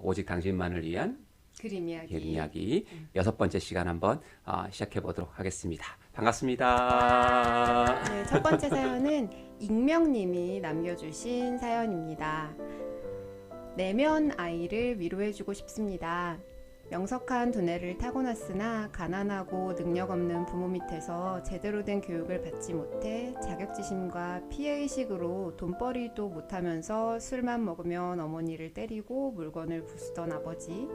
오직 당신만을 위한 그림 이야기. 그림 이야기 6번째 시간 한번 시작해 보도록 하겠습니다. 반갑습니다. 네, 첫 번째 사연은 익명님이 남겨주신 사연입니다. 내면 아이를 위로해주고 싶습니다. 명석한 두뇌를 타고났으나 가난하고 능력 없는 부모 밑에서 제대로 된 교육을 받지 못해 자격지심과 피해의식으로 돈벌이도 못하면서 술만 먹으면 어머니를 때리고 물건을 부수던 아버지.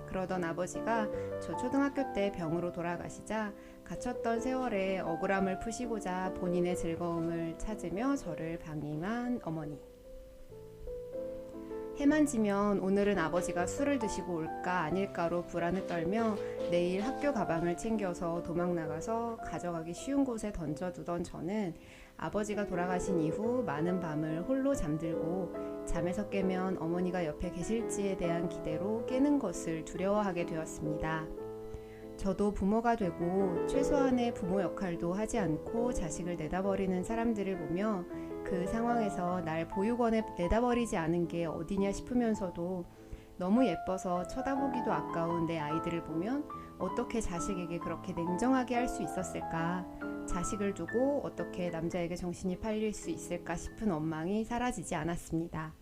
그러던 아버지가 저 초등학교 때 병으로 돌아가시자 갇혔던 세월에 억울함을 푸시고자 본인의 즐거움을 찾으며 저를 방임한 어머니. 해만 지면 오늘은 아버지가 술을 드시고 올까 아닐까로 불안을 떨며 내일 학교 가방을 챙겨서 도망 나가서 가져가기 쉬운 곳에 던져두던 저는 아버지가 돌아가신 이후 많은 밤을 홀로 잠들고 잠에서 깨면 어머니가 옆에 계실지에 대한 기대로 깨는 것을 두려워하게 되었습니다. 저도 부모가 되고 최소한의 부모 역할도 하지 않고 자식을 내다버리는 사람들을 보며 그 상황에서 날 보육원에 내다버리지 않은 게 어디냐 싶으면서도 너무 예뻐서 쳐다보기도 아까운 내 아이들을 보면 어떻게 자식에게 그렇게 냉정하게 할 수 있었을까? 자식을 두고 어떻게 남자에게 정신이 팔릴 수 있을까 싶은 원망이 사라지지 않았습니다.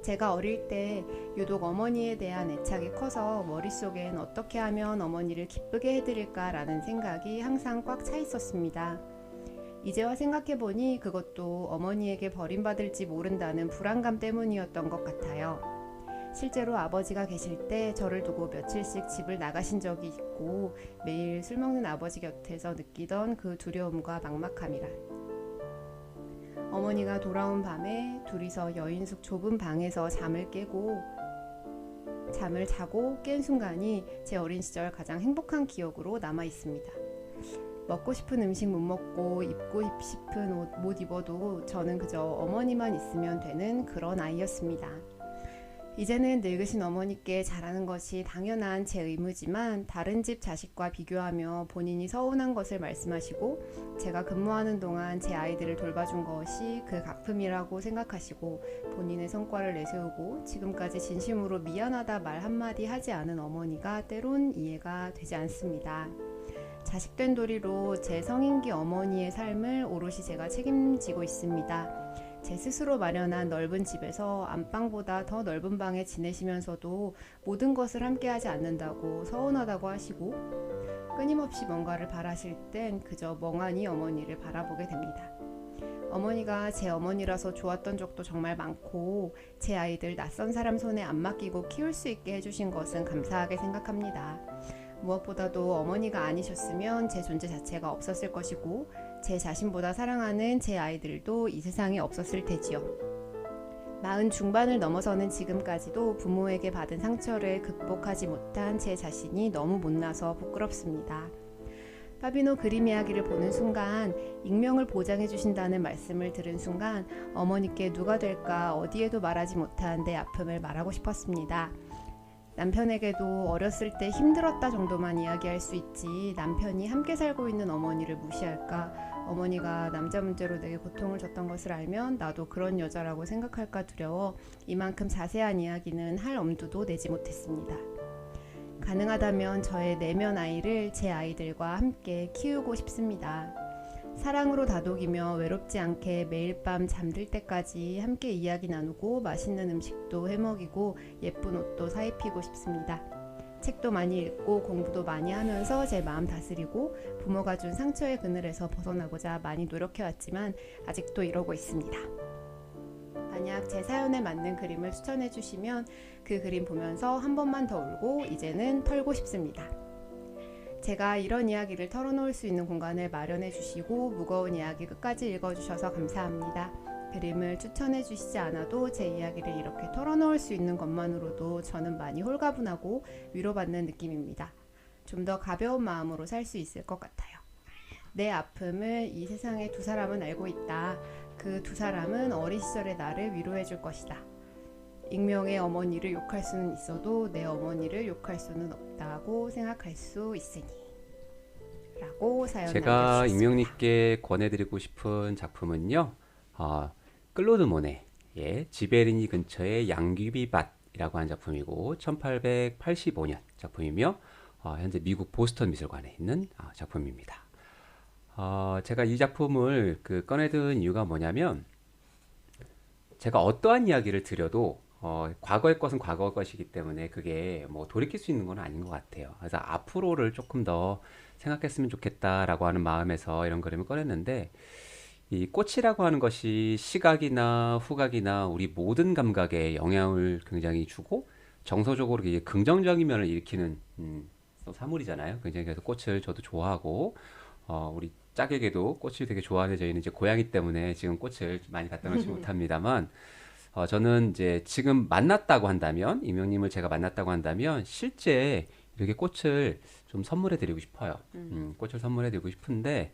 제가 어릴 때 유독 어머니에 대한 애착이 커서 머릿속엔 어떻게 하면 어머니를 기쁘게 해드릴까라는 생각이 항상 꽉 차 있었습니다. 이제와 생각해보니 그것도 어머니에게 버림받을지 모른다는 불안감 때문이었던 것 같아요. 실제로 아버지가 계실 때 저를 두고 며칠씩 집을 나가신 적이 있고 매일 술 먹는 아버지 곁에서 느끼던 그 두려움과 막막함이란. 어머니가 돌아온 밤에 둘이서 여인숙 좁은 방에서 잠을 자고 깬 순간이 제 어린 시절 가장 행복한 기억으로 남아 있습니다. 먹고 싶은 음식 못 먹고 입고 싶은 옷 못 입어도 저는 그저 어머니만 있으면 되는 그런 아이였습니다. 이제는 늙으신 어머니께 잘하는 것이 당연한 제 의무지만 다른 집 자식과 비교하며 본인이 서운한 것을 말씀하시고 제가 근무하는 동안 제 아이들을 돌봐준 것이 그 갚음이라고 생각하시고 본인의 성과를 내세우고 지금까지 진심으로 미안하다 말 한마디 하지 않은 어머니가 때론 이해가 되지 않습니다. 자식된 도리로 제 성인기 어머니의 삶을 오롯이 제가 책임지고 있습니다. 제 스스로 마련한 넓은 집에서 안방보다 더 넓은 방에 지내시면서도 모든 것을 함께 하지 않는다고 서운하다고 하시고 끊임없이 뭔가를 바라실 땐 그저 멍하니 어머니를 바라보게 됩니다. 어머니가 제 어머니라서 좋았던 적도 정말 많고 제 아이들 낯선 사람 손에 안 맡기고 키울 수 있게 해주신 것은 감사하게 생각합니다. 무엇보다도 어머니가 아니셨으면 제 존재 자체가 없었을 것이고 제 자신보다 사랑하는 제 아이들도 이 세상에 없었을 테지요. 40 중반을 넘어서는 지금까지도 부모에게 받은 상처를 극복하지 못한 제 자신이 너무 못나서 부끄럽습니다. 파비노 그림 이야기를 보는 순간 익명을 보장해 주신다는 말씀을 들은 순간 어머니께 누가 될까 어디에도 말하지 못한 내 아픔을 말하고 싶었습니다. 남편에게도 어렸을 때 힘들었다 정도만 이야기할 수 있지 남편이 함께 살고 있는 어머니를 무시할까, 어머니가 남자 문제로 내게 고통을 줬던 것을 알면 나도 그런 여자라고 생각할까 두려워 이만큼 자세한 이야기는 할 엄두도 내지 못했습니다. 가능하다면 저의 내면 아이를 제 아이들과 함께 키우고 싶습니다. 사랑으로 다독이며 외롭지 않게 매일 밤 잠들 때까지 함께 이야기 나누고 맛있는 음식도 해먹이고 예쁜 옷도 사입히고 싶습니다. 책도 많이 읽고 공부도 많이 하면서 제 마음 다스리고 부모가 준 상처의 그늘에서 벗어나고자 많이 노력해왔지만 아직도 이러고 있습니다. 만약 제 사연에 맞는 그림을 추천해 주시면 그 그림 보면서 한 번만 더 울고 이제는 털고 싶습니다. 제가 이런 이야기를 털어놓을 수 있는 공간을 마련해 주시고 무거운 이야기 끝까지 읽어주셔서 감사합니다. 그림을 추천해 주시지 않아도 제 이야기를 이렇게 털어놓을 수 있는 것만으로도 저는 많이 홀가분하고 위로받는 느낌입니다. 좀 더 가벼운 마음으로 살 수 있을 것 같아요. 내 아픔을 이 세상에 2사람은 알고 있다. 그 2사람은 어린 시절의 나를 위로해 줄 것이다. 익명의 어머니를 욕할 수는 있어도 내 어머니를 욕할 수는 없다고 생각할 수 있으니 라고 사연을 제가 남겨주셨습니다. 익명님께 권해드리고 싶은 작품은요, 클로드 모네의 지베르니 근처의 양귀비밭이라는 이라고 하는 작품이고 1885년 작품이며 현재 미국 보스턴 미술관에 있는 작품입니다. 제가 이 작품을 꺼내든 이유가 뭐냐면 제가 어떠한 이야기를 드려도 과거의 것은 과거 것이기 때문에 그게 뭐 돌이킬 수 있는 건 아닌 것 같아요. 그래서 앞으로를 조금 더 생각했으면 좋겠다라고 하는 마음에서 이런 그림을 꺼냈는데 이 꽃이라고 하는 것이 시각이나 후각이나 우리 모든 감각에 영향을 굉장히 주고 정서적으로 이게 긍정적인 면을 일으키는 사물이잖아요. 굉장히 그래서 꽃을 저도 좋아하고 우리 짝에게도 꽃을 되게 좋아하는 저희는 이제 고양이 때문에 지금 꽃을 많이 갖다 놓지 못합니다만 저는 이제 지금 만났다고 한다면 임영님을 제가 만났다고 한다면 실제 이렇게 꽃을 좀 선물해 드리고 싶어요. 꽃을 선물해 드리고 싶은데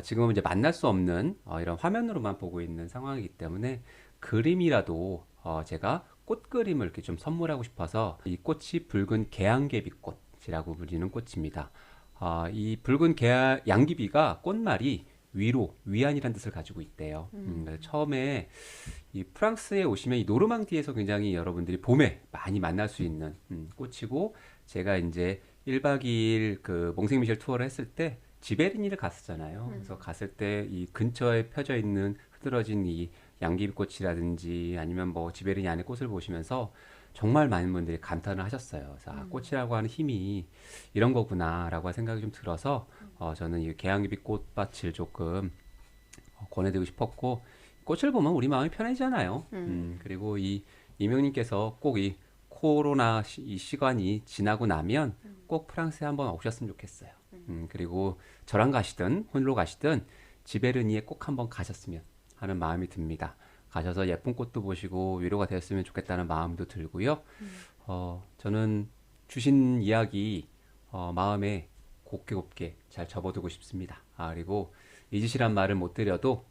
지금은 이제 만날 수 없는 이런 화면으로만 보고 있는 상황이기 때문에 그림이라도 제가 꽃 그림을 이렇게 좀 선물하고 싶어서 이 꽃이 붉은 개양개비꽃이라고 불리는 꽃입니다. 이 붉은 양귀비가 꽃말이 위로, 위안이라는 뜻을 가지고 있대요. 그래서 처음에 이 프랑스에 오시면 이 노르망디에서 굉장히 여러분들이 봄에 많이 만날 수 있는 꽃이고 제가 이제 1박 2일 그 몽생미셸 투어를 했을 때 지베리니를 갔었잖아요. 그래서 갔을 때 이 근처에 펴져 있는 흐드러진 이 양귀비꽃이라든지 아니면 뭐 지베리니 안에 꽃을 보시면서 정말 많은 분들이 감탄을 하셨어요. 그래서 꽃이라고 하는 힘이 이런 거구나라고 생각이 좀 들어서 저는 이 개양귀비 꽃밭을 조금 권해드리고 싶었고 꽃을 보면 우리 마음이 편해지잖아요. 그리고 이 이명님께서 꼭 이 코로나 이 시간이 지나고 나면 꼭 프랑스에 한번 오셨으면 좋겠어요. 그리고 저랑 가시든 홀로 가시든 지베르니에 꼭 한번 가셨으면 하는 마음이 듭니다. 가셔서 예쁜 꽃도 보시고 위로가 되었으면 좋겠다는 마음도 들고요. 저는 주신 이야기 마음에 곱게 곱게 잘 접어두고 싶습니다. 그리고 잊으시란 말을 못 드려도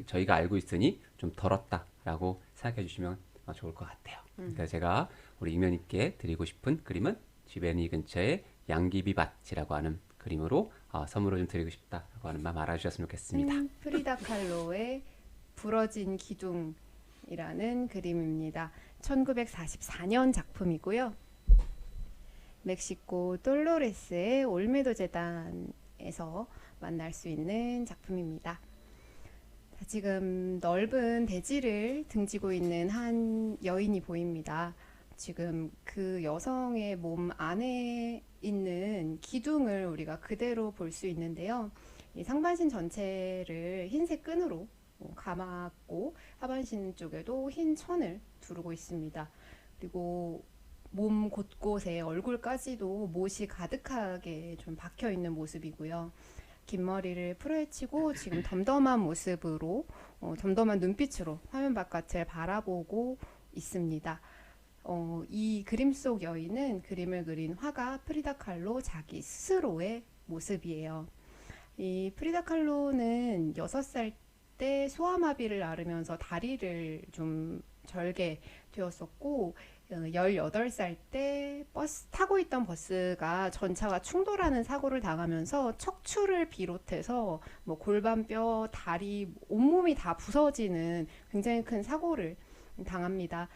저희가 알고 있으니 좀 덜었다라고 생각해 주시면 좋을 것 같아요. 그래서 제가 우리 익명님께 드리고 싶은 그림은 지베니 근처의 양귀비밭이라고 하는 그림으로 선물을 좀 드리고 싶다라고 하는 마음 알아주셨으면 좋겠습니다. 프리다 칼로의 부러진 기둥이라는 그림입니다. 1944년 작품이고요. 멕시코 돌로레스의 올메도 재단에서 만날 수 있는 작품입니다. 지금 넓은 대지를 등지고 있는 한 여인이 보입니다. 지금 그 여성의 몸 안에 있는 기둥을 우리가 그대로 볼 수 있는데요. 이 상반신 전체를 흰색 끈으로 감았고 하반신 쪽에도 흰 천을 두르고 있습니다. 그리고 몸 곳곳에 얼굴까지도 못이 가득하게 좀 박혀 있는 모습이고요. 긴 머리를 풀어헤치고 지금 덤덤한 모습으로 덤덤한 눈빛으로 화면 바깥을 바라보고 있습니다. 이 그림 속 여인은 그림을 그린 화가 프리다 칼로 자기 스스로의 모습이에요. 이 프리다 칼로는 6살 때 소아마비를 앓으면서 다리를 좀 절개 되었었고 18살 때 타고 있던 버스가 전차가 충돌하는 사고를 당하면서 척추를 비롯해서 뭐 골반뼈, 다리, 온몸이 다 부서지는 굉장히 큰 사고를 당합니다.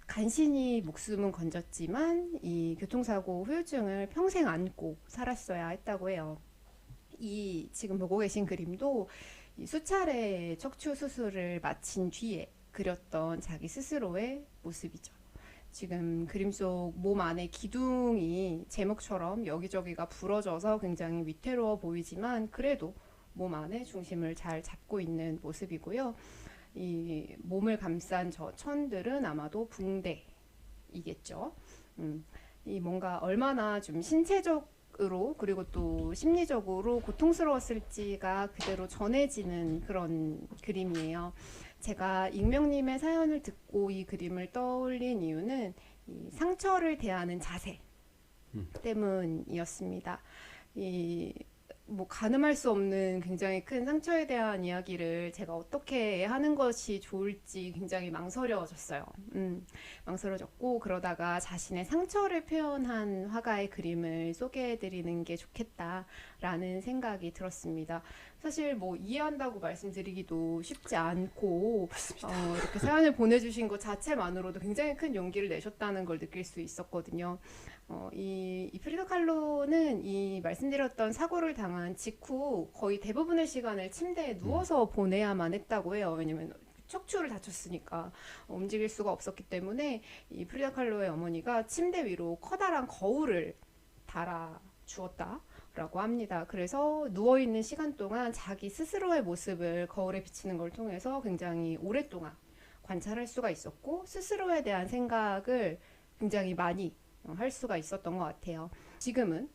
간신히 목숨은 건졌지만 이 교통사고 후유증을 평생 안고 살았어야 했다고 해요. 이 지금 보고 계신 그림도 이 수차례 척추 수술을 마친 뒤에 그렸던 자기 스스로의 모습이죠. 지금 그림 속 몸 안에 기둥이 제목처럼 여기저기가 부러져서 굉장히 위태로워 보이지만 그래도 몸 안에 중심을 잘 잡고 있는 모습이고요. 이 몸을 감싼 저 천들은 아마도 붕대이겠죠. 이 뭔가 얼마나 좀 신체적으로 그리고 또 심리적으로 고통스러웠을지가 그대로 전해지는 그런 그림이에요. 제가 익명님의 사연을 듣고 이 그림을 떠올린 이유는 이 상처를 대하는 자세 때문이었습니다. 뭐 가늠할 수 없는 굉장히 큰 상처에 대한 이야기를 제가 어떻게 하는 것이 좋을지 굉장히 망설여졌어요. 망설여졌고 그러다가 자신의 상처를 표현한 화가의 그림을 소개해드리는 게 좋겠다라는 생각이 들었습니다. 사실 뭐 이해한다고 말씀드리기도 쉽지 않고 이렇게 사연을 보내주신 것 자체만으로도 굉장히 큰 용기를 내셨다는 걸 느낄 수 있었거든요. 이 프리다 칼로는 이 말씀드렸던 사고를 당한 직후 거의 대부분의 시간을 침대에 누워서 보내야만 했다고 해요. 왜냐면 척추를 다쳤으니까 움직일 수가 없었기 때문에 이 프리다 칼로의 어머니가 침대 위로 커다란 거울을 달아 주었다. 라고 합니다. 그래서 누워있는 시간 동안 자기 스스로의 모습을 거울에 비치는 걸 통해서 굉장히 오랫동안 관찰할 수가 있었고 스스로에 대한 생각을 굉장히 많이 할 수가 있었던 것 같아요. 지금은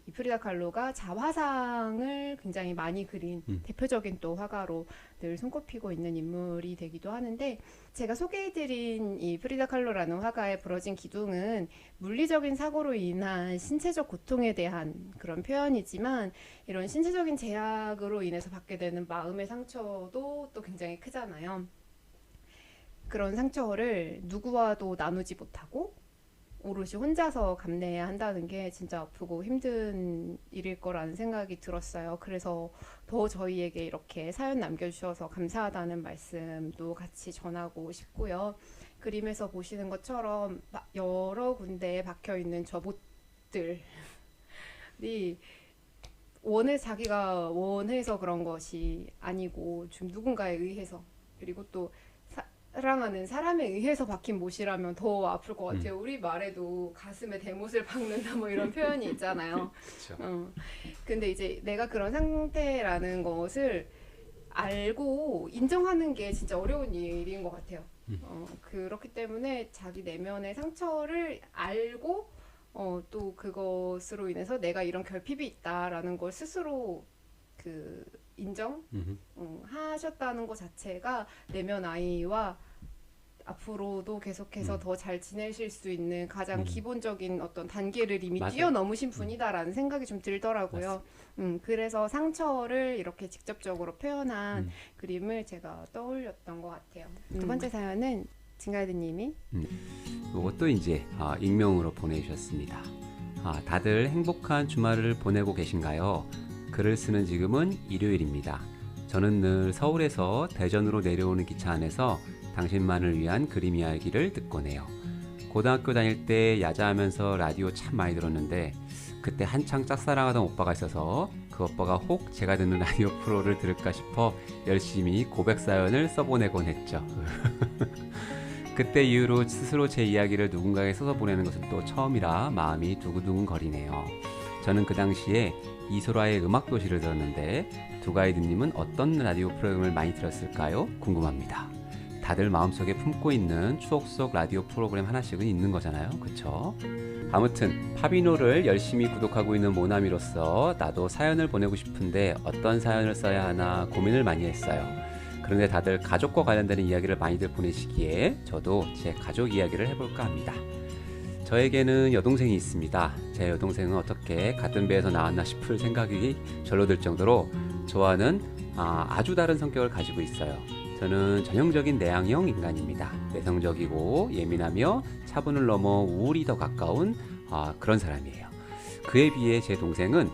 이 프리다 칼로가 자화상을 굉장히 많이 그린 대표적인 또 화가로 늘 손꼽히고 있는 인물이 되기도 하는데 제가 소개해드린 이 프리다 칼로라는 화가의 부러진 기둥은 물리적인 사고로 인한 신체적 고통에 대한 그런 표현이지만 이런 신체적인 제약으로 인해서 받게 되는 마음의 상처도 또 굉장히 크잖아요. 그런 상처를 누구와도 나누지 못하고 오롯이 혼자서 감내해야 한다는 게 진짜 아프고 힘든 일일 거라는 생각이 들었어요. 그래서 더 저희에게 이렇게 사연 남겨주셔서 감사하다는 말씀도 같이 전하고 싶고요. 그림에서 보시는 것처럼 여러 군데에 박혀있는 저 못들이 자기가 원해서 그런 것이 아니고 좀 누군가에 의해서 그리고 또 사랑하는 사람에 의해서 박힌 못이라면 더 아플 것 같아요. 우리 말에도 가슴에 대못을 박는다 뭐 이런 표현이 있잖아요. 근데 이제 내가 그런 상태라는 것을 알고 인정하는 게 진짜 어려운 일인 것 같아요. 그렇기 때문에 자기 내면의 상처를 알고 또 그것으로 인해서 내가 이런 결핍이 있다라는 걸 스스로 하셨다는 것 자체가 내면 아이와 앞으로도 계속해서 더 잘 지내실 수 있는 가장 기본적인 어떤 단계를 이미 맞아요. 뛰어넘으신 분이다라는 생각이 좀 들더라고요. 그래서 상처를 이렇게 직접적으로 표현한 그림을 제가 떠올렸던 것 같아요. 두 번째 사연은 진가이드님이 이것도 이제 익명으로 보내주셨습니다. 다들 행복한 주말을 보내고 계신가요? 글을 쓰는 지금은 일요일입니다. 저는 늘 서울에서 대전으로 내려오는 기차 안에서 당신만을 위한 그림 이야기를 듣곤 해요. 고등학교 다닐 때 야자하면서 라디오 참 많이 들었는데 그때 한창 짝사랑하던 오빠가 있어서 그 오빠가 혹 제가 듣는 라디오 프로를 들을까 싶어 열심히 고백 사연을 써보내곤 했죠. 그때 이후로 스스로 제 이야기를 누군가에게 써서 보내는 것은 또 처음이라 마음이 두근두근거리네요. 저는 그 당시에 이소라의 음악도시를 들었는데 두가이드님은 어떤 라디오 프로그램을 많이 들었을까요? 궁금합니다. 다들 마음속에 품고 있는 추억 속 라디오 프로그램 하나씩은 있는 거잖아요. 그쵸? 아무튼 파비노를 열심히 구독하고 있는 모나미로서 나도 사연을 보내고 싶은데 어떤 사연을 써야 하나 고민을 많이 했어요. 그런데 다들 가족과 관련되는 이야기를 많이들 보내시기에 저도 제 가족 이야기를 해볼까 합니다. 저에게는 여동생이 있습니다. 제 여동생은 어떻게 같은 배에서 나왔나 싶을 생각이 절로 들 정도로 저와는 아주 다른 성격을 가지고 있어요. 저는 전형적인 내향형 인간입니다. 내성적이고 예민하며 차분을 넘어 우울이 더 가까운 그런 사람이에요. 그에 비해 제 동생은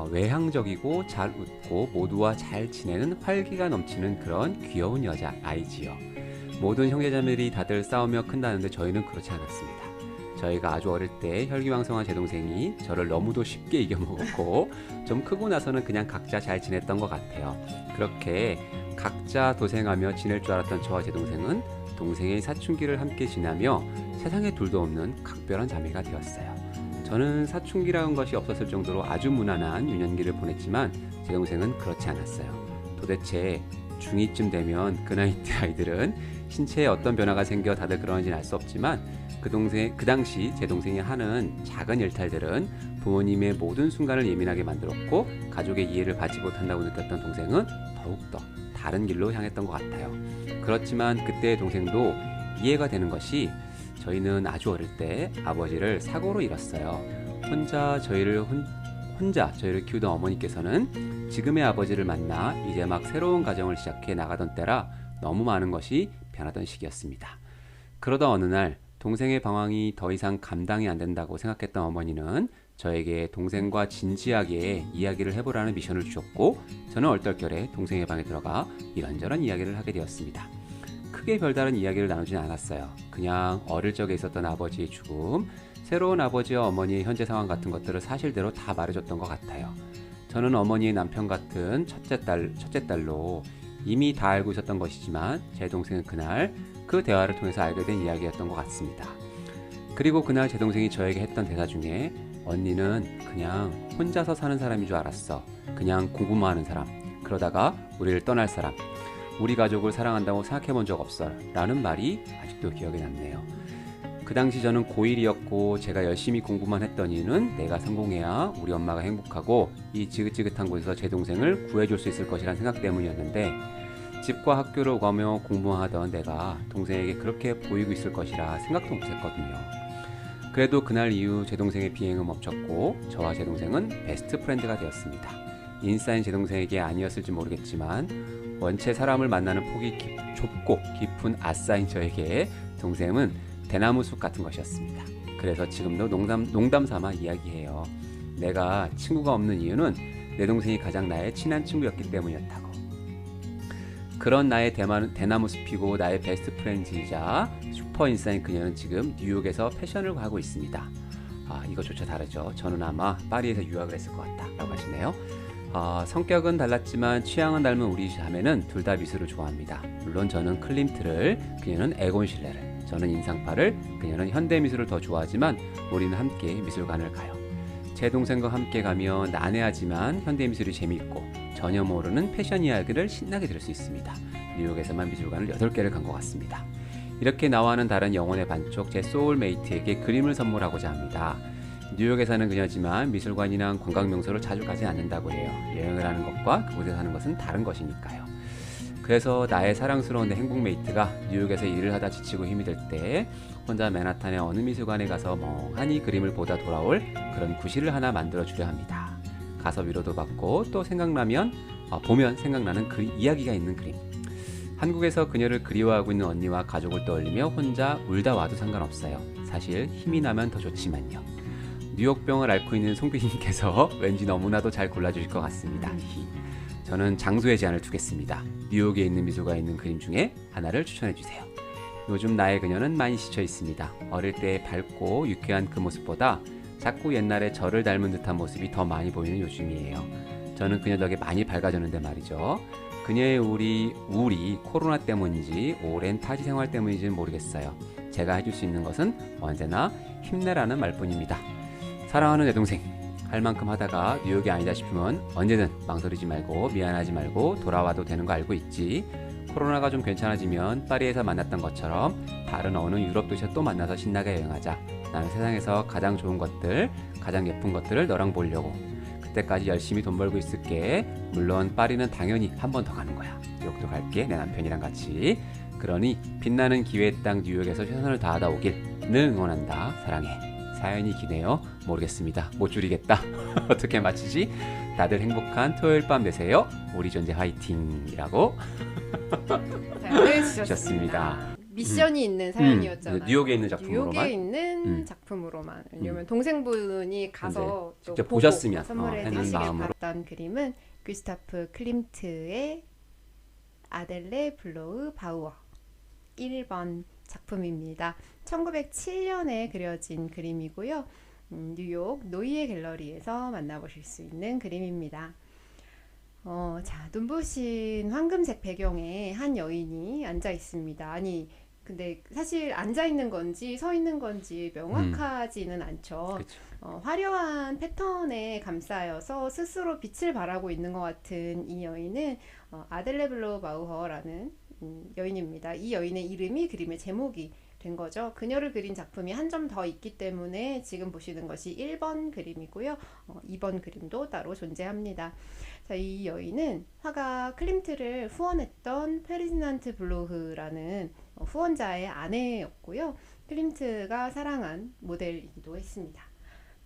외향적이고 잘 웃고 모두와 잘 지내는 활기가 넘치는 그런 귀여운 여자 아이지요. 모든 형제자매들이 다들 싸우며 큰다는데 저희는 그렇지 않았습니다. 저희가 아주 어릴 때 혈기왕성한 제 동생이 저를 너무도 쉽게 이겨먹었고 좀 크고 나서는 그냥 각자 잘 지냈던 것 같아요. 그렇게 각자 도생하며 지낼 줄 알았던 저와 제 동생은 동생의 사춘기를 함께 지나며 세상에 둘도 없는 각별한 자매가 되었어요. 저는 사춘기라는 것이 없었을 정도로 아주 무난한 유년기를 보냈지만 제 동생은 그렇지 않았어요. 도대체 중2쯤 되면 그 나이 때 아이들은 신체에 어떤 변화가 생겨 다들 그러는지는 알 수 없지만 그 당시 제 동생이 하는 작은 일탈들은 부모님의 모든 순간을 예민하게 만들었고 가족의 이해를 받지 못한다고 느꼈던 동생은 더욱더 다른 길로 향했던 것 같아요. 그렇지만 그때의 동생도 이해가 되는 것이 저희는 아주 어릴 때 아버지를 사고로 잃었어요. 혼자 저희를 키우던 어머니께서는 지금의 아버지를 만나 이제 막 새로운 가정을 시작해 나가던 때라 너무 많은 것이 변하던 시기였습니다. 그러다 어느 날 동생의 방황이 더 이상 감당이 안 된다고 생각했던 어머니는 저에게 동생과 진지하게 이야기를 해보라는 미션을 주셨고 저는 얼떨결에 동생의 방에 들어가 이런저런 이야기를 하게 되었습니다. 크게 별다른 이야기를 나누진 않았어요. 그냥 어릴 적에 있었던 아버지의 죽음, 새로운 아버지와 어머니의 현재 상황 같은 것들을 사실대로 다 말해줬던 것 같아요. 저는 어머니의 남편 같은 첫째 딸로 이미 다 알고 있었던 것이지만 제 동생은 그날 그 대화를 통해서 알게 된 이야기였던 것 같습니다. 그리고 그날 제 동생이 저에게 했던 대사 중에 언니는 그냥 혼자서 사는 사람인 줄 알았어. 그냥 공부만 하는 사람. 그러다가 우리를 떠날 사람. 우리 가족을 사랑한다고 생각해 본 적 없어. 라는 말이 아직도 기억에 남네요. 그 당시 저는 고1이었고 제가 열심히 공부만 했던 이유는 내가 성공해야 우리 엄마가 행복하고 이 지긋지긋한 곳에서 제 동생을 구해줄 수 있을 것이라는 생각 때문이었는데 집과 학교를 가며 공부만 하던 내가 동생에게 그렇게 보이고 있을 것이라 생각도 못했거든요. 그래도 그날 이후 제 동생의 비행은 멈췄고 저와 제 동생은 베스트 프렌드가 되었습니다. 인싸인 제 동생에게 아니었을지 모르겠지만 원체 사람을 만나는 폭이 좁고 깊은 아싸인 저에게 동생은 대나무 숲 같은 것이었습니다. 그래서 지금도 농담 삼아 이야기해요. 내가 친구가 없는 이유는 내 동생이 가장 나의 친한 친구였기 때문이었다고. 그런 나의 대나무 숲이고 나의 베스트 프렌즈이자 슈퍼 인싸인 그녀는 지금 뉴욕에서 패션을 하고 있습니다. 이것조차 다르죠. 저는 아마 파리에서 유학을 했을 것 같다 라고 하시네요. 성격은 달랐지만 취향은 닮은 우리 자매는 둘 다 미술을 좋아합니다. 물론 저는 클림트를, 그녀는 에곤 실레를, 저는 인상파를, 그녀는 현대미술을 더 좋아하지만 우리는 함께 미술관을 가요. 제 동생과 함께 가면 난해하지만 현대미술이 재미있고 전혀 모르는 패션 이야기를 신나게 들을 수 있습니다. 뉴욕에서만 미술관을 8개를 간 것 같습니다. 이렇게 나와는 다른 영혼의 반쪽 제 소울메이트에게 그림을 선물하고자 합니다. 뉴욕에 사는 그녀지만 미술관이나 관광명소를 자주 가지 않는다고 해요. 여행을 하는 것과 그곳에 사는 것은 다른 것이니까요. 그래서 나의 사랑스러운 내 행복메이트가 뉴욕에서 일을 하다 지치고 힘이 들 때 혼자 맨하탄의 어느 미술관에 가서 멍하니 그림을 보다 돌아올 그런 구실을 하나 만들어주려 합니다. 가서 위로도 받고 또 보면 생각나는 이야기가 있는 그림. 한국에서 그녀를 그리워하고 있는 언니와 가족을 떠올리며 혼자 울다 와도 상관없어요. 사실 힘이 나면 더 좋지만요. 뉴욕병을 앓고 있는 송PD님께서 왠지 너무나도 잘 골라주실 것 같습니다. 저는 장소에 제한을 두겠습니다. 뉴욕에 있는 미술관에 있는 그림 중에 하나를 추천해주세요. 요즘 나의 그녀는 많이 지쳐 있습니다. 어릴 때 밝고 유쾌한 그 모습보다 자꾸 옛날에 저를 닮은 듯한 모습이 더 많이 보이는 요즘이에요. 저는 그녀 덕에 많이 밝아졌는데 말이죠. 그녀의 우울이 코로나 때문인지 오랜 타지 생활 때문인지는 모르겠어요. 제가 해줄 수 있는 것은 언제나 힘내라는 말뿐입니다. 사랑하는 내 동생, 할 만큼 하다가 뉴욕이 아니다 싶으면 언제든 망설이지 말고 미안하지 말고 돌아와도 되는 거 알고 있지. 코로나가 좀 괜찮아지면 파리에서 만났던 것처럼 다른 어느 유럽 도시에서 또 만나서 신나게 여행하자. 나는 세상에서 가장 좋은 것들, 가장 예쁜 것들을 너랑 보려고. 그때까지 열심히 돈 벌고 있을게. 물론 파리는 당연히 한 번 더 가는 거야. 뉴욕도 갈게, 내 남편이랑 같이. 그러니 빛나는 기회의 땅 뉴욕에서 최선을 다하다 오길 늘 응원한다. 사랑해. 사연이 기네요. 모르겠습니다. 못 줄이겠다. 어떻게 마치지? 다들 행복한 토요일 밤 되세요. 우리 존재 화이팅이라고 주셨습니다. 미션이 있는 사연이었잖아요. 뉴욕에 있는 작품으로만. 뉴욕에 있는 작품으로만. 왜냐면 동생분이 가서 또 직접 보셨으면 선물해 주시길 바랐던 그림은 귀스타프 클림트의 아델레 블로우 바우어 1번 작품입니다. 1907년에 그려진 그림이고요. 뉴욕 노이에 갤러리에서 만나보실 수 있는 그림입니다. 자, 눈부신 황금색 배경에 한 여인이 앉아 있습니다. 아니, 근데 사실 앉아 있는 건지 서 있는 건지 명확하지는 않죠. 화려한 패턴에 감싸여서 스스로 빛을 발하고 있는 것 같은 이 여인은 아델레 블로우 바우어라는 여인입니다. 이 여인의 이름이 그림의 제목이 된 거죠. 그녀를 그린 작품이 한 점 더 있기 때문에 지금 보시는 것이 1번 그림이고요. 2번 그림도 따로 존재합니다. 자, 이 여인은 화가 클림트를 후원했던 페르디난트 블로흐라는 후원자의 아내였고요. 클림트가 사랑한 모델이기도 했습니다.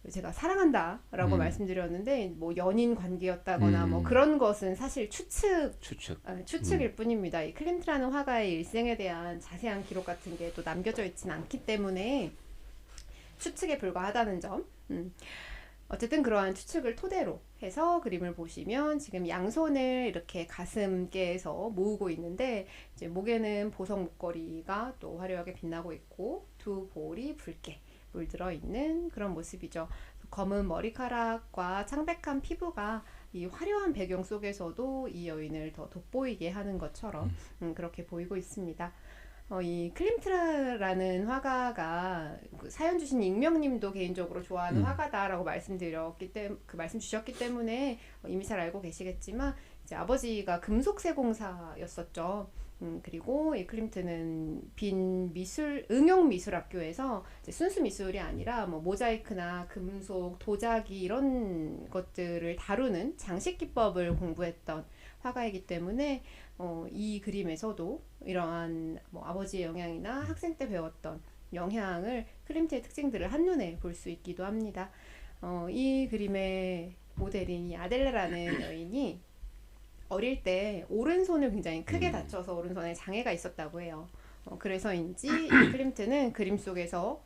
제가 사랑한다 라고 말씀드렸는데 뭐 연인 관계였다거나 뭐 그런 것은 사실 추측일 뿐입니다. 이 클림트라는 화가의 일생에 대한 자세한 기록 같은 게 또 남겨져 있진 않기 때문에 추측에 불과하다는 점. 어쨌든 그러한 추측을 토대로 해서 그림을 보시면 지금 양손을 이렇게 가슴께에서 모으고 있는데 이제 목에는 보석 목걸이가 또 화려하게 빛나고 있고 두 볼이 붉게 물들어 있는 그런 모습이죠. 검은 머리카락과 창백한 피부가 이 화려한 배경 속에서도 이 여인을 더 돋보이게 하는 것처럼 그렇게 보이고 있습니다. 이 클림트라는 화가가 그 사연 주신 익명님도 개인적으로 좋아하는 화가다라고 말씀 주셨기 때문에 이미 잘 알고 계시겠지만 이제 아버지가 금속세공사였었죠. 그리고 이 클림트는 빈 미술 응용 미술학교에서 이제 순수 미술이 아니라 뭐 모자이크나 금속, 도자기 이런 것들을 다루는 장식 기법을 공부했던 화가이기 때문에 이 그림에서도 이러한 뭐 아버지의 영향이나 학생 때 배웠던 영향을 클림트의 특징들을 한눈에 볼 수 있기도 합니다. 이 그림의 모델인 이 아델레라는 여인이 어릴 때 오른손을 굉장히 크게 다쳐서 오른손에 장애가 있었다고 해요. 그래서인지 이 클림트는 그림 속에서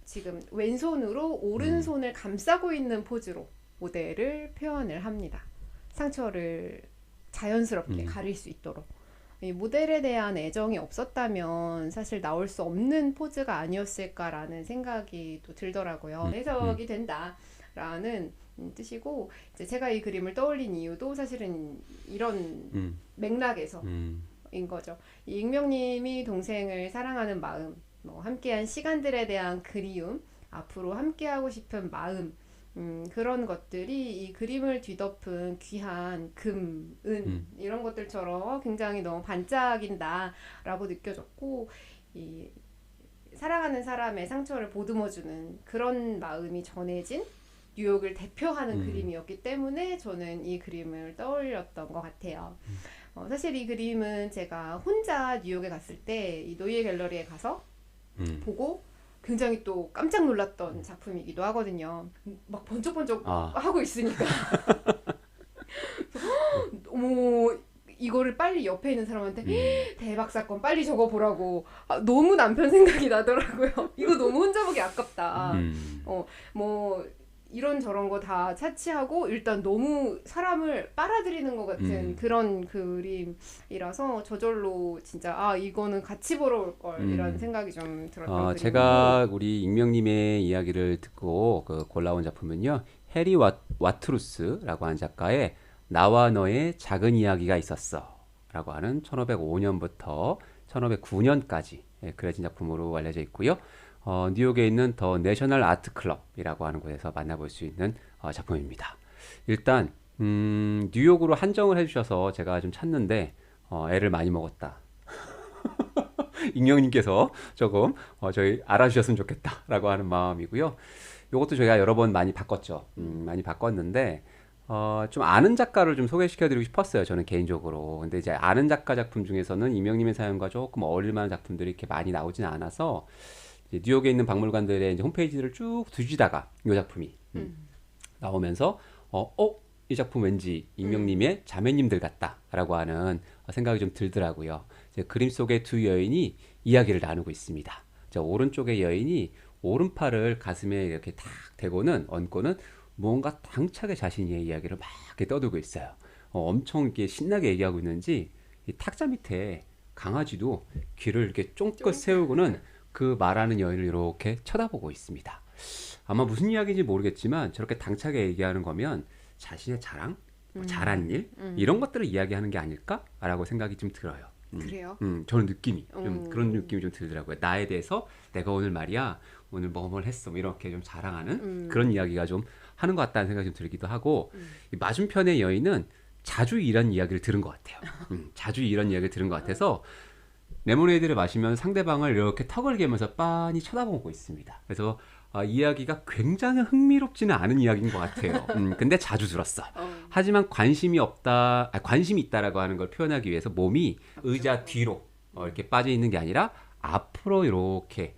지금 왼손으로 오른손을 감싸고 있는 포즈로 모델을 표현을 합니다. 상처를 자연스럽게 가릴 수 있도록. 이 모델에 대한 애정이 없었다면 사실 나올 수 없는 포즈가 아니었을까라는 생각이 또 들더라고요. 해석이 된다라는 뜻이고 이제 제가 이 그림을 떠올린 이유도 사실은 이런 맥락에서인 거죠. 이 익명님이 동생을 사랑하는 마음, 뭐 함께한 시간들에 대한 그리움, 앞으로 함께하고 싶은 마음 그런 것들이 이 그림을 뒤덮은 귀한 금, 은 이런 것들처럼 굉장히 너무 반짝인다라고 느껴졌고 이 사랑하는 사람의 상처를 보듬어주는 그런 마음이 전해진 뉴욕을 대표하는 그림이었기 때문에 저는 이 그림을 떠올렸던 것 같아요. 사실 이 그림은 제가 혼자 뉴욕에 갔을 때 이 노예 갤러리에 가서 보고 굉장히 또 깜짝 놀랐던 작품이기도 하거든요. 막 번쩍번쩍 하고 있으니까 어머 이거를 빨리 옆에 있는 사람한테 대박 사건 빨리 적어보라고 너무 남편 생각이 나더라고요. 이거 너무 혼자 보기 아깝다. 뭐 이런저런 거 다 차치하고 일단 너무 사람을 빨아들이는 것 같은 그런 그림이라서 저절로 진짜 이거는 같이 보러 올 걸 이런 생각이 좀 들었던 그림이고 제가 우리 익명님의 이야기를 듣고 골라온 작품은요. 해리 와트루스라고 하는 작가의 나와 너의 작은 이야기가 있었어 라고 하는 1505년부터 1509년까지 그려진 작품으로 알려져 있고요. 뉴욕에 있는 더 내셔널 아트 클럽이라고 하는 곳에서 만나볼 수 있는 작품입니다. 일단 뉴욕으로 한정을 해주셔서 제가 좀 찾는데 애를 많이 먹었다. 익명님께서 조금 저희 알아주셨으면 좋겠다라고 하는 마음이고요. 이것도 저희가 여러 번 많이 바꿨죠. 많이 바꿨는데 좀 아는 작가를 좀 소개시켜드리고 싶었어요. 저는 개인적으로. 근데 이제 아는 작가 작품 중에서는 익명님의 사연과 조금 어울릴 만한 작품들이 이렇게 많이 나오지는 않아서 뉴욕에 있는 박물관들의 이제 홈페이지를 쭉 뒤지다가 이 작품이 나오면서 이 작품 왠지 익명님의 자매님들 같다라고 하는 생각이 좀 들더라고요. 이제 그림 속의 두 여인이 이야기를 나누고 있습니다. 오른쪽의 여인이 오른팔을 가슴에 이렇게 탁 대고는 얹고는 뭔가 당차게 자신의 이야기를 막 이렇게 떠들고 있어요. 엄청 이렇게 신나게 얘기하고 있는지 이 탁자 밑에 강아지도 귀를 이렇게 쫑긋 세우고는 그 말하는 여인을 이렇게 쳐다보고 있습니다. 아마 무슨 이야기인지 모르겠지만 저렇게 당차게 얘기하는 거면 자신의 자랑, 잘한 일 이런 것들을 이야기하는 게 아닐까라고 생각이 좀 들어요. 그래요? 저는 느낌이 좀 그런 느낌이 좀 들더라고요. 나에 대해서 내가 오늘 말이야 오늘 뭘 했어 뭐 이렇게 좀 자랑하는 그런 이야기가 좀 하는 것 같다는 생각이 좀 들기도 하고 이 맞은편의 여인은 자주 이런 이야기를 들은 것 같아요. 자주 이런 이야기를 들은 것 같아서 레모네이드를 마시면 상대방을 이렇게 턱을 개면서 빤히 쳐다보고 있습니다. 그래서 이야기가 굉장히 흥미롭지는 않은 이야기인 것 같아요. 근데 자주 들었어. 하지만 관심이 있다라고 하는 걸 표현하기 위해서 몸이 의자 뒤로 이렇게 빠져 있는 게 아니라 앞으로 이렇게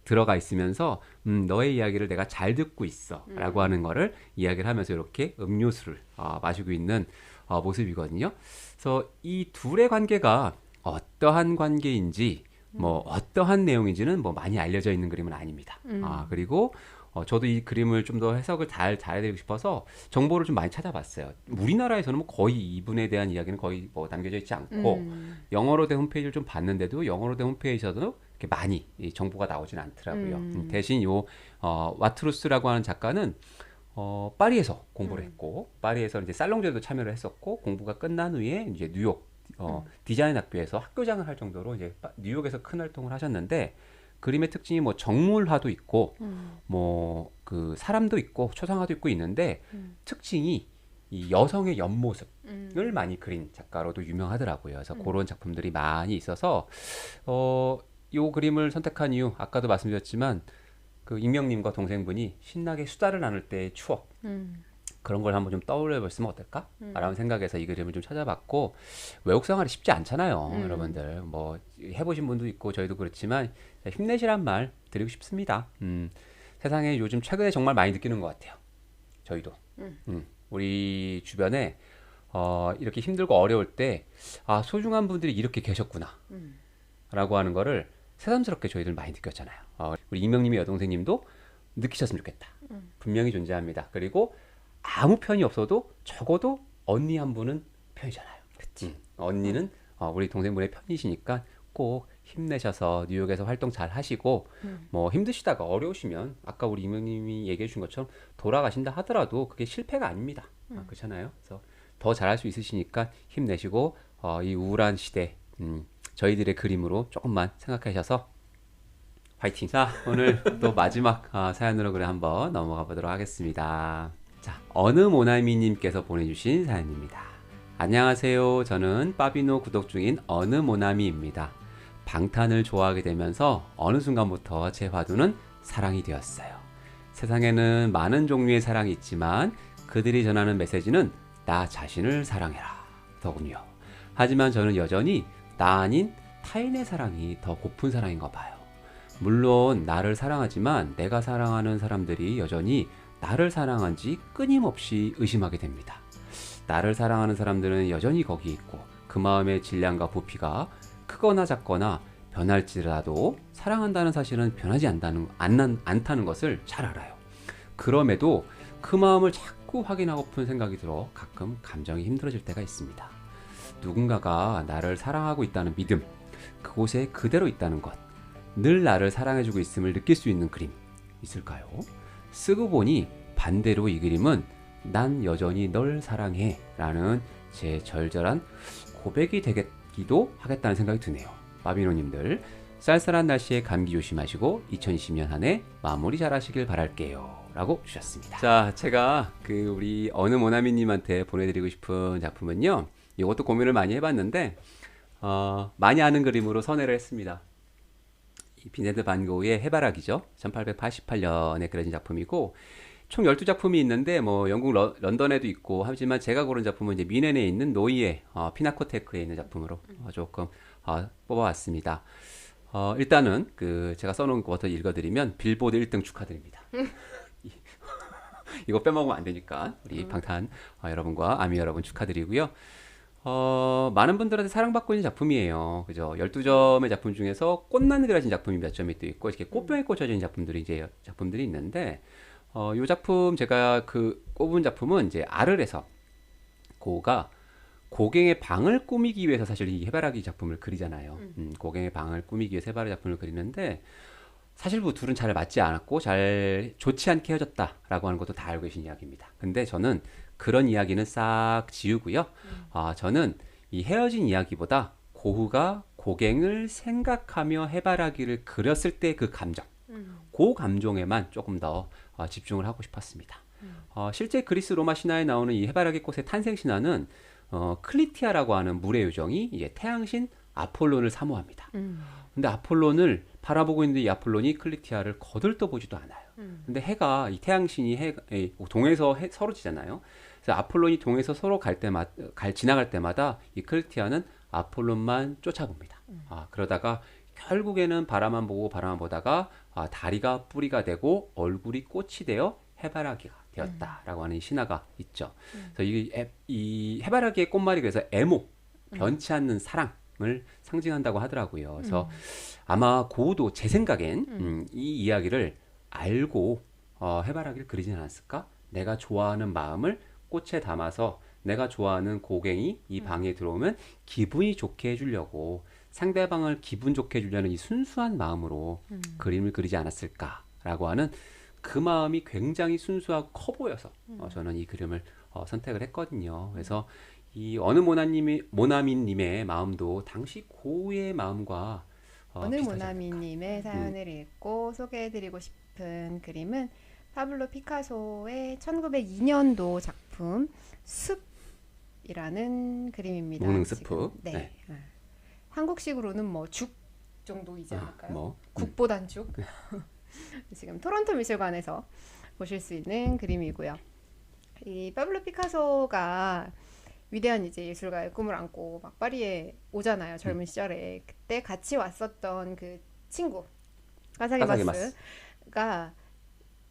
들어가 있으면서 너의 이야기를 내가 잘 듣고 있어 라고 하는 거를 이야기를 하면서 이렇게 음료수를 마시고 있는 모습이거든요. 그래서 이 둘의 관계가 어떠한 관계인지 뭐 어떠한 내용인지는 뭐 많이 알려져 있는 그림은 아닙니다. 그리고 저도 이 그림을 좀 더 해석을 잘해드리고 싶어서 정보를 좀 많이 찾아봤어요. 우리나라에서는 뭐 거의 이분에 대한 이야기는 거의 뭐 남겨져 있지 않고 영어로 된 홈페이지를 좀 봤는데도 영어로 된 홈페이지에서도 이렇게 많이 이 정보가 나오진 않더라고요. 대신 요 와트루스라고 하는 작가는 파리에서 공부를 했고 파리에서 이제 살롱제도 참여를 했었고 공부가 끝난 후에 이제 뉴욕 디자인 학교에서 학교장을 할 정도로 이제 뉴욕에서 큰 활동을 하셨는데 그림의 특징이 뭐 정물화도 있고 뭐 그 사람도 있고 초상화도 있고 있는데 특징이 이 여성의 옆모습을 많이 그린 작가로도 유명하더라고요. 그래서 그런 작품들이 많이 있어서 요 그림을 선택한 이유 아까도 말씀드렸지만 그 익명님과 동생분이 신나게 수다를 나눌 때의 추억 그런 걸 한번 좀 떠올려 봤으면 어떨까? 라는 생각에서 이 그림을 좀 찾아봤고 외국 생활이 쉽지 않잖아요. 여러분들 뭐 해보신 분도 있고 저희도 그렇지만 힘내시란 말 드리고 싶습니다. 세상에 요즘 최근에 정말 많이 느끼는 것 같아요. 저희도 우리 주변에 이렇게 힘들고 어려울 때 소중한 분들이 이렇게 계셨구나 라고 하는 거를 새삼스럽게 저희들 많이 느꼈잖아요. 우리 익명님의 여동생님도 느끼셨으면 좋겠다. 분명히 존재합니다. 그리고 아무 편이 없어도 적어도 언니 한 분은 편이잖아요. 언니는 우리 동생분의 편이시니까 꼭 힘내셔서 뉴욕에서 활동 잘 하시고 뭐 힘드시다가 어려우시면 아까 우리 이모님이 얘기해 주신 것처럼 돌아가신다 하더라도 그게 실패가 아닙니다. 그렇잖아요. 그래서 더 잘할 수 있으시니까 힘내시고 이 우울한 시대 저희들의 그림으로 조금만 생각하셔서 화이팅! 자, 오늘 또 마지막 사연으로 그래 한번 넘어가 보도록 하겠습니다. 자, 어느 모나미님께서 보내주신 사연입니다. 안녕하세요. 저는 빠비노 구독 중인 어느 모나미입니다. 방탄을 좋아하게 되면서 어느 순간부터 제 화두는 사랑이 되었어요. 세상에는 많은 종류의 사랑이 있지만 그들이 전하는 메시지는 나 자신을 사랑해라 더군요. 하지만 저는 여전히 나 아닌 타인의 사랑이 더 고픈 사랑인가 봐요. 물론 나를 사랑하지만 내가 사랑하는 사람들이 여전히 나를 사랑한지 끊임없이 의심하게 됩니다. 나를 사랑하는 사람들은 여전히 거기 있고 그 마음의 질량과 부피가 크거나 작거나 변할지라도 사랑한다는 사실은 변하지 않다는 것을 잘 알아요. 그럼에도 그 마음을 자꾸 확인하고픈 생각이 들어 가끔 감정이 힘들어질 때가 있습니다. 누군가가 나를 사랑하고 있다는 믿음, 그곳에 그대로 있다는 것, 늘 나를 사랑해주고 있음을 느낄 수 있는 그림 있을까요? 쓰고 보니 반대로 이 그림은 난 여전히 널 사랑해 라는 제 절절한 고백이 되기도 하겠다는 생각이 드네요. 바비노님들 쌀쌀한 날씨에 감기 조심하시고 2020년 한 해 마무리 잘 하시길 바랄게요 라고 주셨습니다. 자, 제가 우리 어느 모나미님한테 보내드리고 싶은 작품은요, 이것도 고민을 많이 해봤는데 많이 아는 그림으로 선회를 했습니다. 빈센트 반 고흐의 해바라기죠. 1888년에 그려진 작품이고 총 12작품이 있는데 뭐 영국 런던에도 있고 하지만 제가 고른 작품은 이제 미넨에 있는 노이의 피나코테크에 있는 작품으로 조금 뽑아왔습니다. 일단은 제가 써놓은 것부터 읽어드리면 빌보드 1등 축하드립니다. 이거 빼먹으면 안 되니까 우리 방탄 여러분과 아미 여러분 축하드리고요. 많은 분들한테 사랑받고 있는 작품이에요. 그죠? 12점의 작품 중에서 꽃만 그려진 작품이 몇 점이 또 있고, 이렇게 꽃병에 꽂혀진 작품들이 있는데, 요 작품, 제가 꼽은 작품은 이제 아르에서 고가 고갱의 방을 꾸미기 위해서 사실 이 해바라기 작품을 그리잖아요. 고갱의 방을 꾸미기 위해서 해바라기 작품을 그리는데, 사실 그 둘은 잘 맞지 않았고, 잘 좋지 않게 헤어졌다라고 하는 것도 다 알고 계신 이야기입니다. 근데 저는 그런 이야기는 싹 지우고요. 저는 이 헤어진 이야기보다 고흐가 고갱을 생각하며 해바라기를 그렸을 때 그 감정, 그 감정에만 조금 더 집중을 하고 싶었습니다. 실제 그리스 로마 신화에 나오는 이 해바라기 꽃의 탄생 신화는 클리티아라고 하는 물의 요정이 이제 태양신 아폴론을 사모합니다. 근데 아폴론을 바라보고 있는데 이 아폴론이 클리티아를 거들떠보지도 않아요. 근데 해가 이 태양신이 동에서 서로 지잖아요. 그래서 아폴론이 동에서 서로 지나갈 때마다 이 클리티아는 아폴론만 쫓아봅니다. 그러다가 결국에는 바라만 보다가 다리가 뿌리가 되고 얼굴이 꽃이 되어 해바라기가 되었다라고 하는 신화가 있죠. 그래서 이 해바라기의 꽃말이 그래서 애목, 변치 않는 사랑을 상징한다고 하더라고요. 그래서 아마 고흐도 제 생각엔 이 이야기를 알고 해바라기를 그리진 않았을까? 내가 좋아하는 마음을 꽃에 담아서 내가 좋아하는 고갱이 이 방에 들어오면 기분이 좋게 해주려고 상대방을 기분 좋게 해주려는 이 순수한 마음으로 그림을 그리지 않았을까라고 하는 그 마음이 굉장히 순수하고 커 보여서 저는 이 그림을 선택을 했거든요. 그래서 이 어느 모나미님의 마음도 당시 고우의 마음과 어느 비슷하지 않을까. 모나미님의 사연을 읽고 소개해드리고 싶은 그림은 파블로 피카소의 1902년도 작품 숲이라는 그림입니다. 무능 지금, 스프. 네. 네. 한국식으로는 뭐 죽 정도이지 않을까요? 뭐 국보단 죽. 지금 토론토 미술관에서 보실 수 있는 그림이고요. 이 파블로 피카소가 위대한 이제 예술가의 꿈을 안고 막 파리에 오잖아요. 젊은 시절에. 그때 같이 왔었던 그 친구 까사기마스. 까사기마스가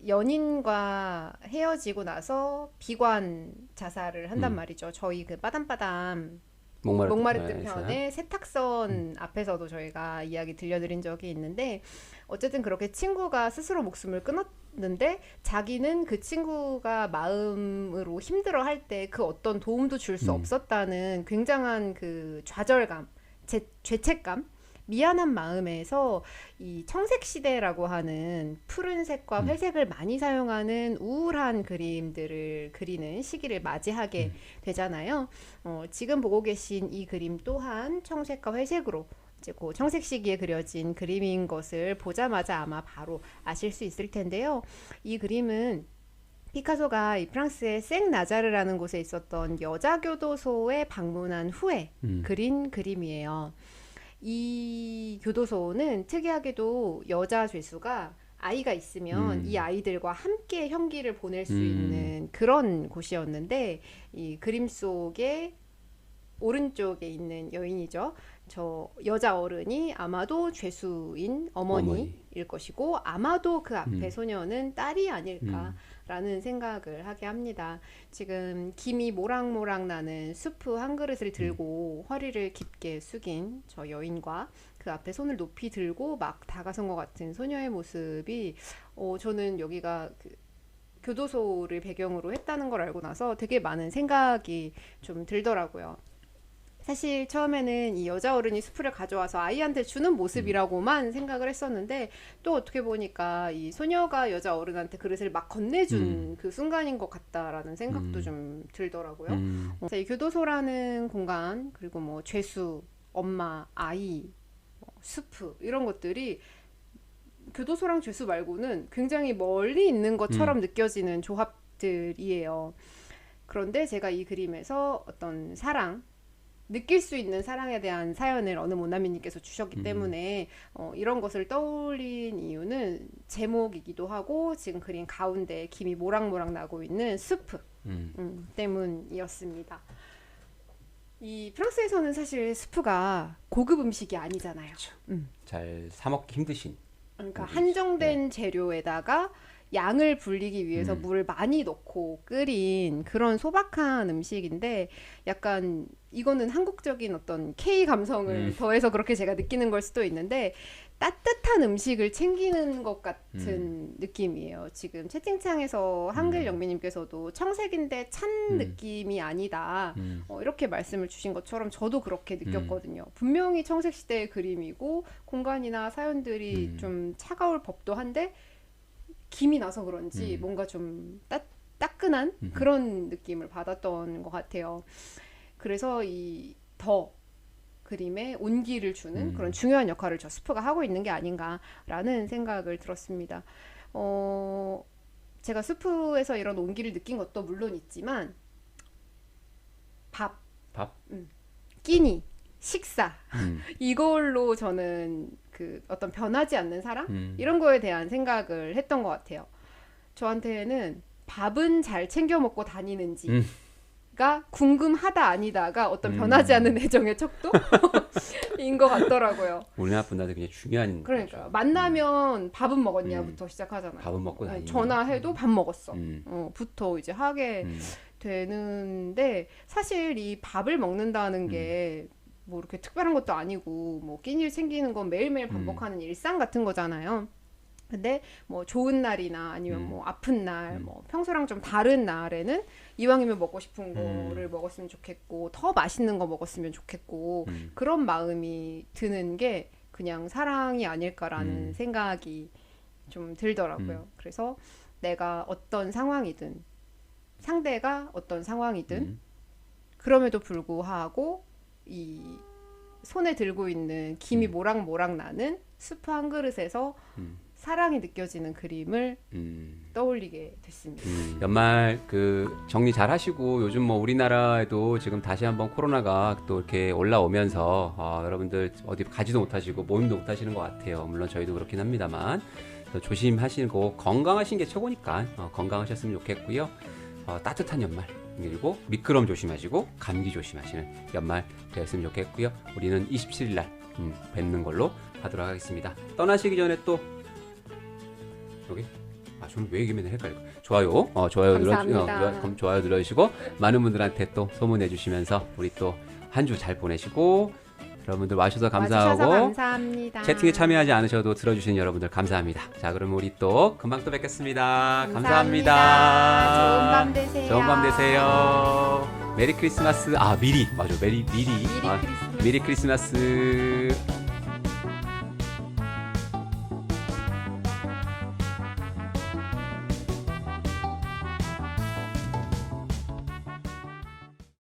연인과 헤어지고 나서 비관 자살을 한단 말이죠. 저희 그 빠담빠담 목마르뜬 편의 세탁선 앞에서도 저희가 이야기 들려드린 적이 있는데, 어쨌든 그렇게 친구가 스스로 목숨을 끊었는데 자기는 그 친구가 마음으로 힘들어할 때 그 어떤 도움도 줄 수 없었다는 굉장한 그 좌절감, 죄책감, 미안한 마음에서 이 청색시대라고 하는 푸른색과 회색을 많이 사용하는 우울한 그림들을 그리는 시기를 맞이하게 되잖아요. 지금 보고 계신 이 그림 또한 청색과 회색으로 이제 그 청색 시기에 그려진 그림인 것을 보자마자 아마 바로 아실 수 있을 텐데요. 이 그림은 피카소가 이 프랑스의 생나자르라는 곳에 있었던 여자 교도소에 방문한 후에 그린 그림이에요. 이 교도소는 특이하게도 여자 죄수가 아이가 있으면 이 아이들과 함께 형기를 보낼 수 있는 그런 곳이었는데, 이 그림 속에 오른쪽에 있는 여인이죠. 저 여자 어른이 아마도 죄수인 어머니일 것이고, 아마도 그 앞에 소녀는 딸이 아닐까라는 생각을 하게 합니다. 지금 김이 모락모락 나는 수프 한 그릇을 들고 허리를 깊게 숙인 저 여인과 그 앞에 손을 높이 들고 막 다가선 것 같은 소녀의 모습이, 저는 여기가 그 교도소를 배경으로 했다는 걸 알고 나서 되게 많은 생각이 좀 들더라고요. 사실 처음에는 이 여자 어른이 수프를 가져와서 아이한테 주는 모습이라고만 생각을 했었는데, 또 어떻게 보니까 이 소녀가 여자 어른한테 그릇을 막 건네준 그 순간인 것 같다라는 생각도 좀 들더라고요. 자, 이 교도소라는 공간, 그리고 뭐 죄수, 엄마, 아이, 수프 이런 것들이 교도소랑 죄수 말고는 굉장히 멀리 있는 것처럼 느껴지는 조합들이에요. 그런데 제가 이 그림에서 어떤 사랑, 느낄 수 있는 사랑에 대한 사연을 어느 모나미님께서 주셨기 때문에 이런 것을 떠올린 이유는 제목이기도 하고 지금 그린 가운데 김이 모락모락 나고 있는 수프 때문이었습니다. 이 프랑스에서는 사실 수프가 고급 음식이 아니잖아요. 잘 사먹기 힘드신. 그러니까 한정된 재료에다가 양을 불리기 위해서 물을 많이 넣고 끓인 그런 소박한 음식인데, 약간 이거는 한국적인 어떤 K 감성을 더해서 그렇게 제가 느끼는 걸 수도 있는데, 따뜻한 음식을 챙기는 것 같은 느낌이에요. 지금 채팅창에서 한글 영미님께서도 청색인데 찬 느낌이 아니다, 이렇게 말씀을 주신 것처럼 저도 그렇게 느꼈거든요. 분명히 청색 시대의 그림이고 공간이나 사연들이 좀 차가울 법도 한데, 김이 나서 그런지 뭔가 좀 따끈한 그런 느낌을 받았던 것 같아요. 그래서 이 더 그림에 온기를 주는 그런 중요한 역할을 저 스프가 하고 있는 게 아닌가라는 생각을 들었습니다. 제가 스프에서 이런 온기를 느낀 것도 물론 있지만 밥, 끼니, 식사 이걸로 저는 그 어떤 변하지 않는 사랑 이런 거에 대한 생각을 했던 것 같아요. 저한테는 밥은 잘 챙겨 먹고 다니는지가 궁금하다 아니다가 어떤 변하지 않는 애정의 척도인 것 같더라고요. 우리나라 분들한테 굉장히 중요한. 그러니까 만나면 밥은 먹었냐부터 시작하잖아요. 밥은 먹고 다니는. 전화해도 밥 먹었어. 부터 이제 하게 되는데, 사실 이 밥을 먹는다는 게 뭐 이렇게 특별한 것도 아니고 뭐 끼니를 챙기는 건 매일매일 반복하는 일상 같은 거잖아요. 근데 뭐 좋은 날이나 아니면 음. 뭐 아픈 날, 음. 뭐 평소랑 좀 다른 날에는 이왕이면 먹고 싶은 음. 거를 먹었으면 좋겠고 더 맛있는 거 먹었으면 좋겠고 그런 마음이 드는 게 그냥 사랑이 아닐까라는 생각이 좀 들더라고요. 그래서 내가 어떤 상황이든 상대가 어떤 상황이든 음. 그럼에도 불구하고 이 손에 들고 있는 김이 모락모락 나는 수프 한 그릇에서 사랑이 느껴지는 그림을 떠올리게 됐습니다. 연말 그 정리 잘 하시고 요즘 뭐 우리나라에도 지금 다시 한번 코로나가 또 이렇게 올라오면서 여러분들 어디 가지도 못하시고 모임도 못하시는 것 같아요. 물론 저희도 그렇긴 합니다만 또 조심하시고 건강하신 게 최고니까 건강하셨으면 좋겠고요. 따뜻한 연말 그리고 미끄럼 조심하시고 감기 조심하시는 연말 되었으면 좋겠고요. 우리는 27일 날 뵙는 걸로 하도록 하겠습니다. 떠나시기 전에 또 여기 저는 왜 이게 맨날 헷갈려? 좋아요, 감사합니다. 좋아요 눌러주시고 많은 분들한테 또 소문해 주시면서 우리 또 한 주 잘 보내시고 여러분들 와주셔서 감사하고 와주셔서 감사합니다. 채팅에 참여하지 않으셔도 들어주신 여러분들 감사합니다. 자, 그럼 우리 또 금방 또 뵙겠습니다. 감사합니다. 좋은 밤 되세요. 좋은 밤 되세요. 메리 크리스마스. 미리 맞아. 메리 크리스마스. 미리 크리스마스.